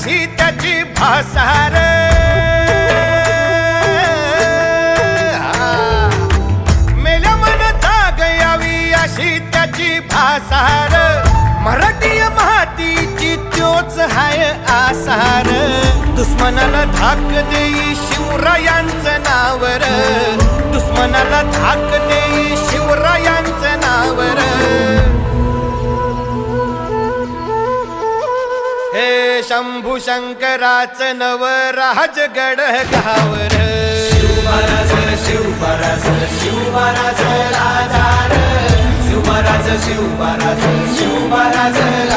अशी त्याची भासार मेल्या मन जाग यावी अशी त्याची भासार मराठी मातीची त्योच हाय आसार दुश्मनाला धाक देई शिवरायांचं नावर दुश्मनाला धाक देई शिवरायांचं नावर हे शंभू शंकराचं नवराजगड गावर शिवमहाराज शिवमहाराज शिवमहाराज राजा शिवमहाराज शिवमहाराज शिवमहाराज